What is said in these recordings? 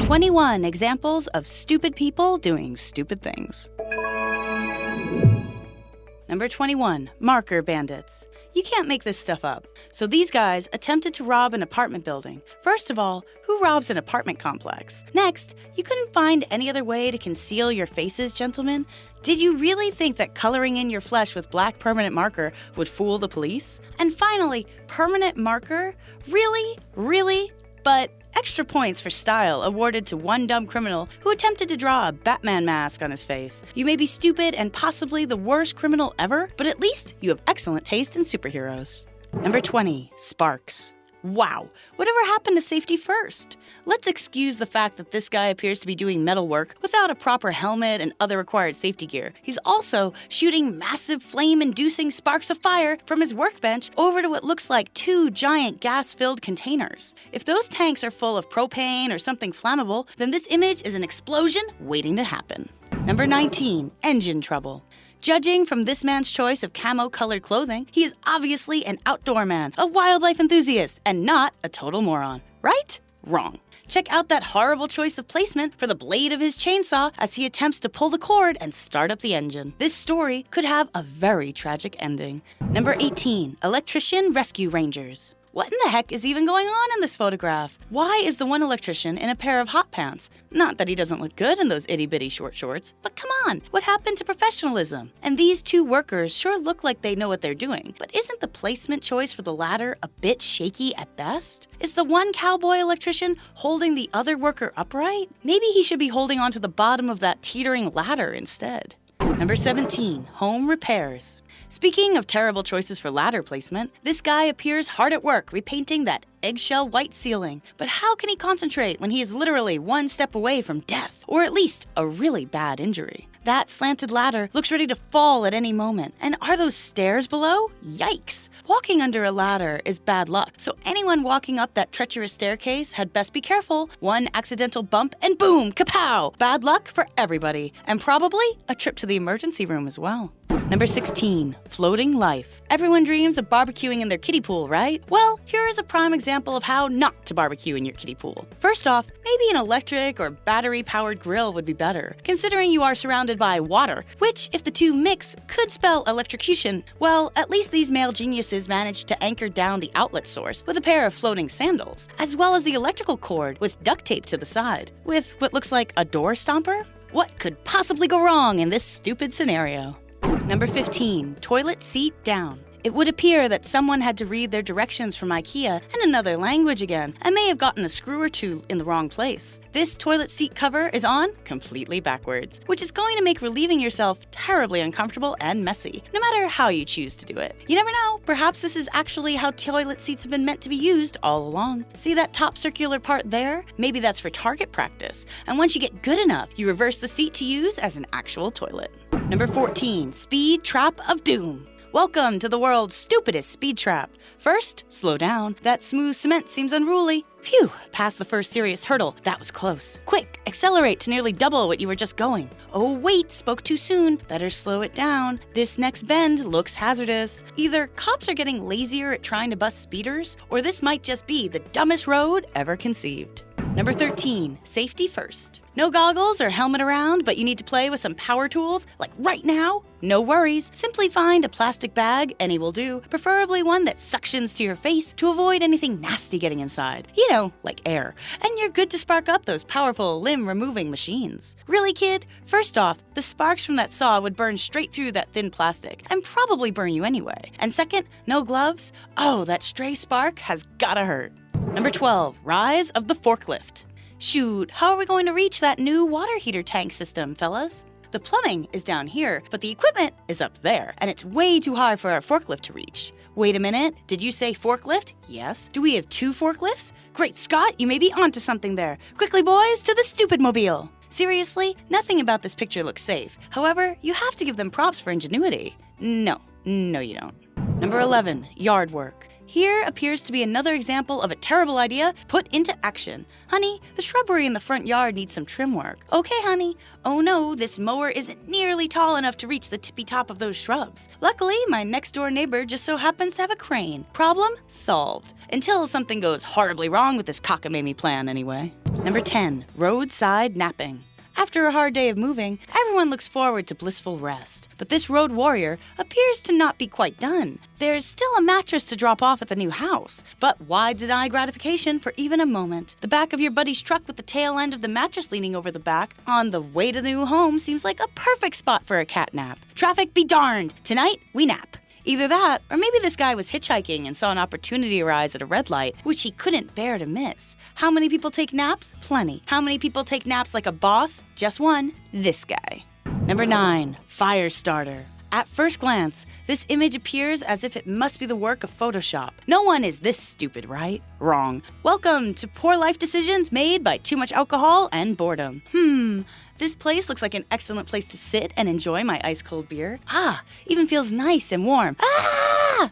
21 examples of stupid people doing stupid things. Number 21, marker bandits. You can't make this stuff up. So these guys attempted to rob an apartment building. First of all, who robs an apartment complex? Next, you couldn't find any other way to conceal your faces, gentlemen? Did you really think that coloring in your flesh with black permanent marker would fool the police? And finally, permanent marker? Really? Really? But extra points for style awarded to one dumb criminal who attempted to draw a Batman mask on his face. You may be stupid and possibly the worst criminal ever, but at least you have excellent taste in superheroes. Number 20, sparks. Wow, whatever happened to safety first? Let's excuse the fact that this guy appears to be doing metal work without a proper helmet and other required safety gear. He's also shooting massive flame-inducing sparks of fire from his workbench over to what looks like 2 giant gas-filled containers. If those tanks are full of propane or something flammable, then this image is an explosion waiting to happen. Number 19, engine trouble. Judging from this man's choice of camo-colored clothing, he is obviously an outdoor man, a wildlife enthusiast, and not a total moron. Right? Wrong. Check out that horrible choice of placement for the blade of his chainsaw as he attempts to pull the cord and start up the engine. This story could have a very tragic ending. Number 18, electrician rescue rangers. What in the heck is even going on in this photograph? Why is the one electrician in a pair of hot pants? Not that he doesn't look good in those itty-bitty short shorts, but come on, what happened to professionalism? And these 2 workers sure look like they know what they're doing, but isn't the placement choice for the latter a bit shaky at best? Is the one cowboy electrician holding the other worker upright? Maybe he should be holding onto the bottom of that teetering ladder instead. Number 17, home repairs. Speaking of terrible choices for ladder placement, this guy appears hard at work repainting that eggshell white ceiling. But how can he concentrate when he is literally 1 step away from death, or at least a really bad injury? That slanted ladder looks ready to fall at any moment. And are those stairs below? Yikes! Walking under a ladder is bad luck, so anyone walking up that treacherous staircase had best be careful. 1 accidental bump and boom, kapow! Bad luck for everybody, and probably a trip to the emergency room as well. Number 16, floating life. Everyone dreams of barbecuing in their kiddie pool, right? Well, here is a prime example of how not to barbecue in your kiddie pool. First off, maybe an electric or battery-powered grill would be better, considering you are surrounded by water, which, if the 2 mix, could spell electrocution. Well, at least these male geniuses managed to anchor down the outlet source with a pair of floating sandals, as well as the electrical cord with duct tape to the side, with what looks like a door stomper. What could possibly go wrong in this stupid scenario? Number 15, toilet seat down. It would appear that someone had to read their directions from IKEA in another language again and may have gotten a screw or 2 in the wrong place. This toilet seat cover is on completely backwards, which is going to make relieving yourself terribly uncomfortable and messy, no matter how you choose to do it. You never know, perhaps this is actually how toilet seats have been meant to be used all along. See that top circular part there? Maybe that's for target practice, and once you get good enough, you reverse the seat to use as an actual toilet. Number 14, speed trap of doom. Welcome to the world's stupidest speed trap. First, slow down. That smooth cement seems unruly. Phew, past the first serious hurdle. That was close. Quick, accelerate to nearly double what you were just going. Oh wait, spoke too soon. Better slow it down. This next bend looks hazardous. Either cops are getting lazier at trying to bust speeders, or this might just be the dumbest road ever conceived. Number 13, safety first. No goggles or helmet around, but you need to play with some power tools, like right now? No worries. Simply find a plastic bag, any will do, preferably one that suctions to your face to avoid anything nasty getting inside. You know, like air. And you're good to spark up those powerful limb-removing machines. Really, kid? First off, the sparks from that saw would burn straight through that thin plastic, and probably burn you anyway. And second, no gloves? Oh, that stray spark has gotta hurt. Number 12, rise of the forklift. Shoot, how are we going to reach that new water heater tank system, fellas? The plumbing is down here, but the equipment is up there, and it's way too high for our forklift to reach. Wait a minute, did you say forklift? Yes. Do we have 2 forklifts? Great Scott, you may be onto something there. Quickly, boys, to the stupid mobile. Seriously, nothing about this picture looks safe. However, you have to give them props for ingenuity. No, you don't. Number 11, yard work. Here appears to be another example of a terrible idea put into action. Honey, the shrubbery in the front yard needs some trim work. Okay, honey. Oh no, this mower isn't nearly tall enough to reach the tippy top of those shrubs. Luckily, my next door neighbor just so happens to have a crane. Problem solved. Until something goes horribly wrong with this cockamamie plan anyway. Number 10, roadside napping. After a hard day of moving, everyone looks forward to blissful rest. But this road warrior appears to not be quite done. There's still a mattress to drop off at the new house. But why deny gratification for even a moment? The back of your buddy's truck with the tail end of the mattress leaning over the back on the way to the new home seems like a perfect spot for a cat nap. Traffic be darned! Tonight, we nap. Either that, or maybe this guy was hitchhiking and saw an opportunity arise at a red light, which he couldn't bear to miss. How many people take naps? Plenty. How many people take naps like a boss? Just one. This guy. Number 9, fire starter. At first glance, this image appears as if it must be the work of Photoshop. No one is this stupid, right? Wrong. Welcome to poor life decisions made by too much alcohol and boredom. This place looks like an excellent place to sit and enjoy my ice-cold beer. Even feels nice and warm.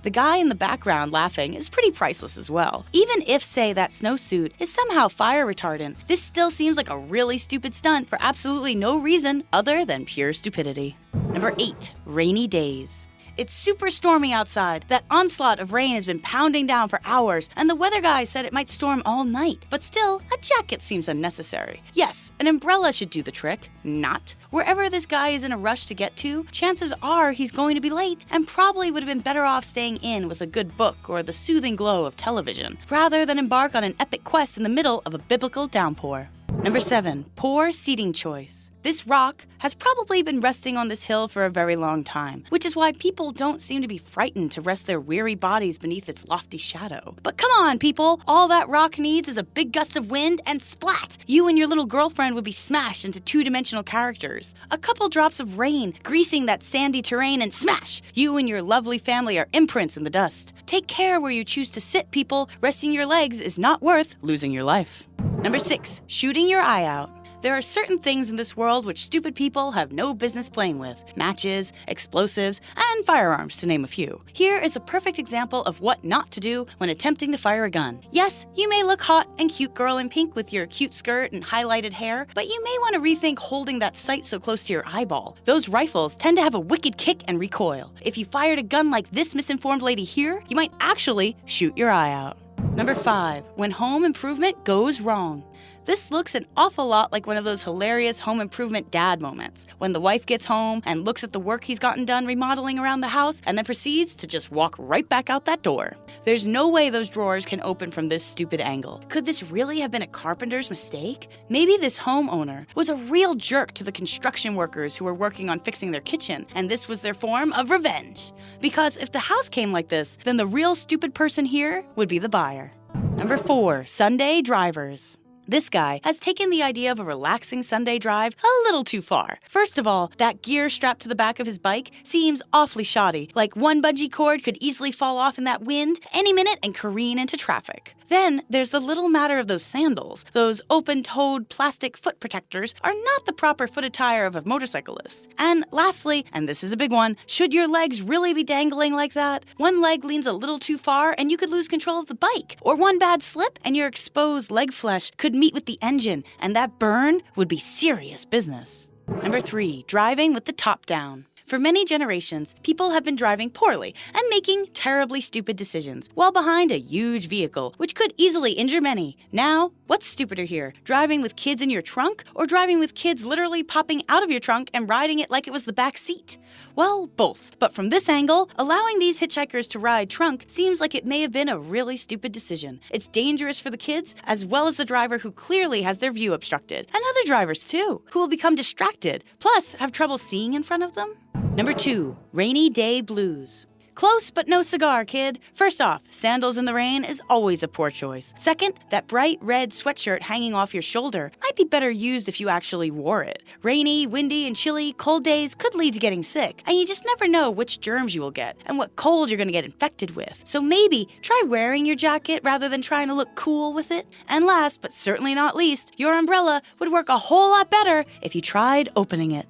The guy in the background laughing is pretty priceless as well. Even if, say, that snowsuit is somehow fire retardant, this still seems like a really stupid stunt for absolutely no reason other than pure stupidity. Number 8, rainy days. It's super stormy outside. That onslaught of rain has been pounding down for hours, and the weather guy said it might storm all night. But still, a jacket seems unnecessary. Yes, an umbrella should do the trick. Not. Wherever this guy is in a rush to get to, chances are he's going to be late, and probably would have been better off staying in with a good book or the soothing glow of television, rather than embark on an epic quest in the middle of a biblical downpour. Number 7, poor seating choice. This rock has probably been resting on this hill for a very long time, which is why people don't seem to be frightened to rest their weary bodies beneath its lofty shadow. But come on, people! All that rock needs is a big gust of wind and splat! You and your little girlfriend would be smashed into two-dimensional characters. A couple drops of rain greasing that sandy terrain and smash! You and your lovely family are imprints in the dust. Take care where you choose to sit, people. Resting your legs is not worth losing your life. Number 6, shooting your eye out. There are certain things in this world which stupid people have no business playing with. Matches, explosives, and firearms, to name a few. Here is a perfect example of what not to do when attempting to fire a gun. Yes, you may look hot and cute girl in pink with your cute skirt and highlighted hair, but you may want to rethink holding that sight so close to your eyeball. Those rifles tend to have a wicked kick and recoil. If you fired a gun like this misinformed lady here, you might actually shoot your eye out. Number 5, when home improvement goes wrong. This looks an awful lot like one of those hilarious home improvement dad moments, when the wife gets home and looks at the work he's gotten done remodeling around the house and then proceeds to just walk right back out that door. There's no way those drawers can open from this stupid angle. Could this really have been a carpenter's mistake? Maybe this homeowner was a real jerk to the construction workers who were working on fixing their kitchen, and this was their form of revenge. Because if the house came like this, then the real stupid person here would be the buyer. Number 4, Sunday drivers. This guy has taken the idea of a relaxing Sunday drive a little too far. First of all, that gear strapped to the back of his bike seems awfully shoddy, like one bungee cord could easily fall off in that wind any minute and careen into traffic. Then there's the little matter of those sandals. Those open-toed plastic foot protectors are not the proper foot attire of a motorcyclist. And lastly, and this is a big one, should your legs really be dangling like that? One leg leans a little too far and you could lose control of the bike. Or one bad slip and your exposed leg flesh could meet with the engine, and that burn would be serious business. Number 3, driving with the top down. For many generations, people have been driving poorly and making terribly stupid decisions while behind a huge vehicle, which could easily injure many. Now, what's stupider here? Driving with kids in your trunk or driving with kids literally popping out of your trunk and riding it like it was the back seat? Well, both. But from this angle, allowing these hitchhikers to ride trunk seems like it may have been a really stupid decision. It's dangerous for the kids as well as the driver who clearly has their view obstructed. And other drivers too, who will become distracted, plus have trouble seeing in front of them. Number 2, rainy day blues. Close but no cigar, kid. First off, sandals in the rain is always a poor choice. Second, that bright red sweatshirt hanging off your shoulder might be better used if you actually wore it. Rainy, windy, and chilly, cold days could lead to getting sick, and you just never know which germs you will get and what cold you're going to get infected with. So maybe try wearing your jacket rather than trying to look cool with it. And last, but certainly not least, your umbrella would work a whole lot better if you tried opening it.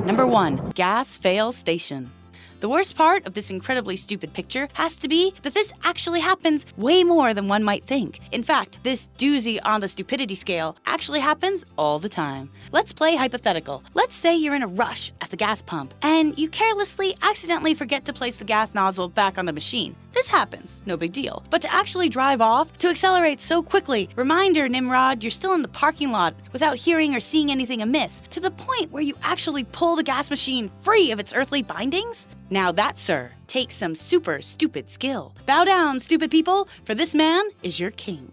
Number 1, gas fail station. The worst part of this incredibly stupid picture has to be that this actually happens way more than one might think. In fact, this doozy on the stupidity scale actually happens all the time. Let's play hypothetical. Let's say you're in a rush at the gas pump and you carelessly accidentally forget to place the gas nozzle back on the machine. This happens, no big deal. But to actually drive off, to accelerate so quickly, reminder, Nimrod, you're still in the parking lot without hearing or seeing anything amiss, to the point where you actually pull the gas machine free of its earthly bindings? Now that, sir, takes some super stupid skill. Bow down, stupid people, for this man is your king.